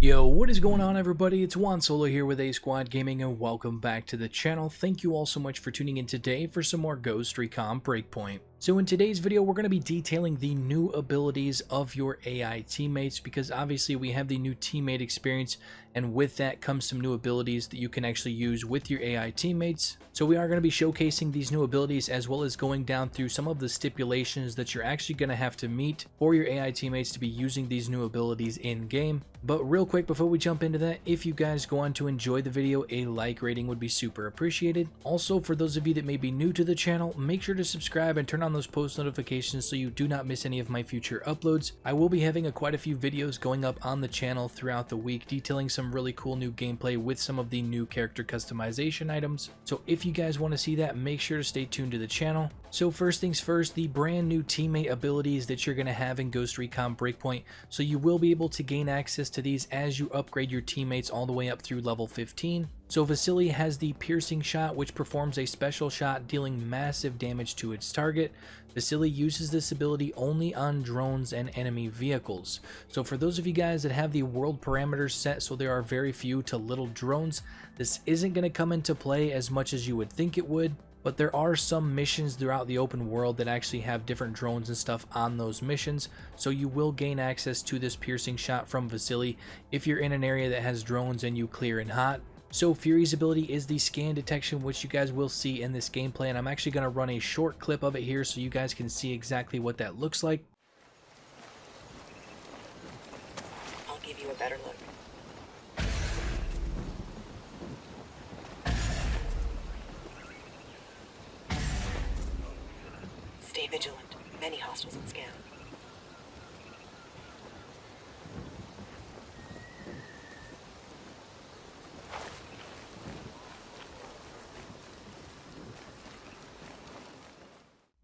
Yo, what is going on everybody? It's Juan Solo here with ASQD Gaming and welcome back to the channel. Thank you all so much for tuning in today for some more Ghost Recon Breakpoint. So in today's video, we're going to be detailing the new abilities of your AI teammates because obviously we have the new teammate experience, and with that comes some new abilities that you can actually use with your AI teammates. So we are going to be showcasing these new abilities as well as going down through some of the stipulations that you're actually going to have to meet for your AI teammates to be using these new abilities in game. But real quick before we jump into that, if you guys go on to enjoy the video, a like rating would be super appreciated. Also, for those of you that may be new to the channel, make sure to subscribe and turn on those post notifications so you do not miss any of my future uploads. I will be having quite a few videos going up on the channel throughout the week detailing some really cool new gameplay with some of the new character customization items. So if you guys want to see that, make sure to stay tuned to the channel. So first things first, the brand new teammate abilities that you're going to have in Ghost Recon Breakpoint. So you will be able to gain access to these as you upgrade your teammates all the way up through level 15. So Vasily has the piercing shot, which performs a special shot dealing massive damage to its target. Vasily uses this ability only on drones and enemy vehicles. So for those of you guys that have the world parameters set so there are very few to little drones, this isn't going to come into play as much as you would think it would. But there are some missions throughout the open world that actually have different drones and stuff on those missions, so you will gain access to this piercing shot from Vasily if you're in an area that has drones and you clear and hot. So Fury's ability is the scan detection, which you guys will see in this gameplay, and I'm actually going to run a short clip of it here so you guys can see exactly what that looks like. I'll give you a better look. Stay vigilant. Many hostiles in scan.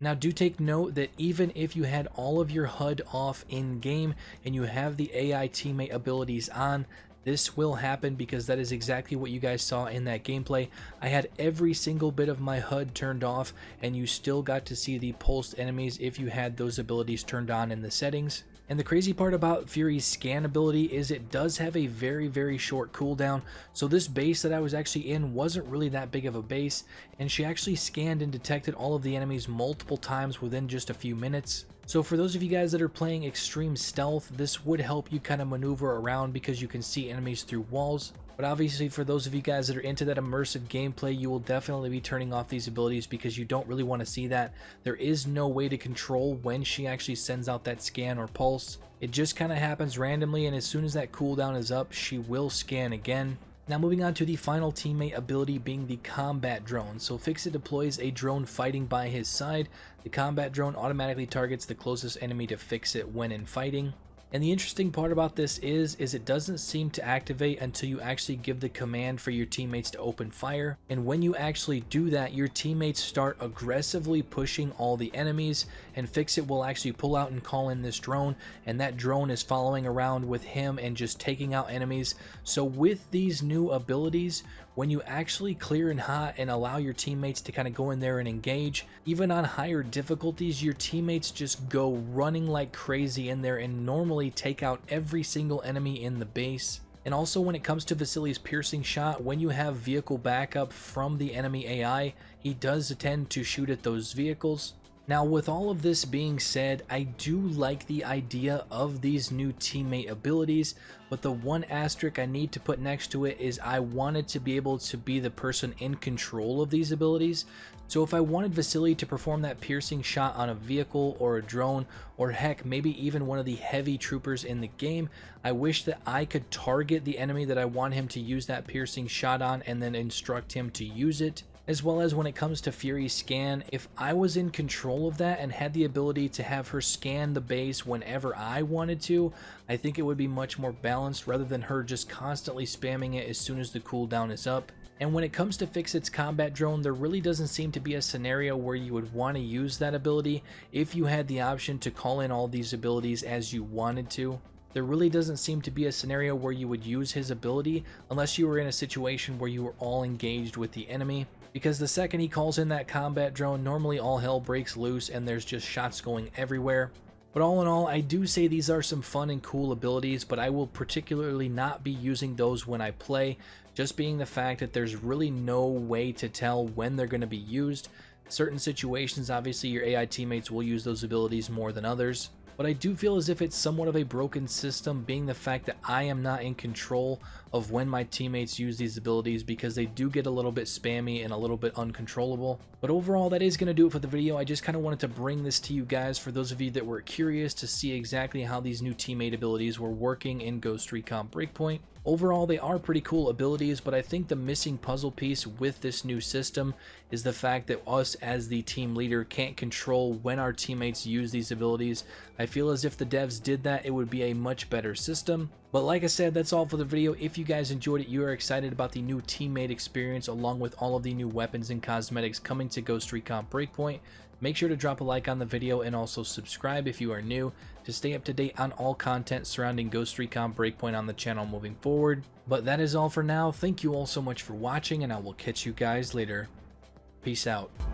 Now do take note that even if you had all of your HUD off in game and you have the AI teammate abilities on, this will happen because that is exactly what you guys saw in that gameplay. I had every single bit of my HUD turned off and you still got to see the pulsed enemies if you had those abilities turned on in the settings. And the crazy part about Fury's scan ability is it does have a very short cooldown. So this base that I was actually in wasn't really that big of a base, and she actually scanned and detected all of the enemies multiple times within just a few minutes. So for those of you guys that are playing extreme stealth, this would help you kind of maneuver around because you can see enemies through walls. But obviously for those of you guys that are into that immersive gameplay, you will definitely be turning off these abilities because you don't really want to see that. There is no way to control when she actually sends out that scan or pulse. It just kind of happens randomly, and as soon as that cooldown is up, she will scan again. Now moving on to the final teammate ability being the combat drone. So Fixit deploys a drone fighting by his side. The combat drone automatically targets the closest enemy to Fixit when in fighting. And the interesting part about this is it doesn't seem to activate until you actually give the command for your teammates to open fire. And when you actually do that, your teammates start aggressively pushing all the enemies, and Fixit will actually pull out and call in this drone, and that drone is following around with him and just taking out enemies. So with these new abilities, when you actually clear and hot and allow your teammates to kind of go in there and engage, even on higher difficulties, your teammates just go running like crazy in there and normally take out every single enemy in the base. And also when it comes to Vasily's piercing shot, when you have vehicle backup from the enemy AI, he does tend to shoot at those vehicles. Now with all of this being said, I do like the idea of these new teammate abilities, but the one asterisk I need to put next to it is I wanted to be able to be the person in control of these abilities. So if I wanted Vasily to perform that piercing shot on a vehicle or a drone, or heck, maybe even one of the heavy troopers in the game, I wish that I could target the enemy that I want him to use that piercing shot on and then instruct him to use it. As well as when it comes to Fury's scan, if I was in control of that and had the ability to have her scan the base whenever I wanted to, I think it would be much more balanced rather than her just constantly spamming it as soon as the cooldown is up. And when it comes to Fixit's combat drone, there really doesn't seem to be a scenario where you would want to use that ability if you had the option to call in all these abilities as you wanted to. There really doesn't seem to be a scenario where you would use his ability unless you were in a situation where you were all engaged with the enemy. Because the second he calls in that combat drone, normally all hell breaks loose and there's just shots going everywhere. But all in all, I do say these are some fun and cool abilities, but I will particularly not be using those when I play, just being the fact that there's really no way to tell when they're going to be used. Certain situations, obviously your AI teammates will use those abilities more than others, but I do feel as if it's somewhat of a broken system, being the fact that I am not in control of when my teammates use these abilities, because they do get a little bit spammy and a little bit uncontrollable. But overall, that is going to do it for the video. I just kind of wanted to bring this to you guys for those of you that were curious to see exactly how these new teammate abilities were working in Ghost Recon Breakpoint. Overall, they are pretty cool abilities, but I think the missing puzzle piece with this new system is the fact that us as the team leader can't control when our teammates use these abilities. I feel as if the devs did that, it would be a much better system. But like I said, that's all for the video. If you guys enjoyed it, you are excited about the new teammate experience along with all of the new weapons and cosmetics coming to Ghost Recon Breakpoint, make sure to drop a like on the video and also subscribe if you are new to stay up to date on all content surrounding Ghost Recon Breakpoint on the channel moving forward. But that is all for now. Thank you all so much for watching, and I will catch you guys later. Peace out.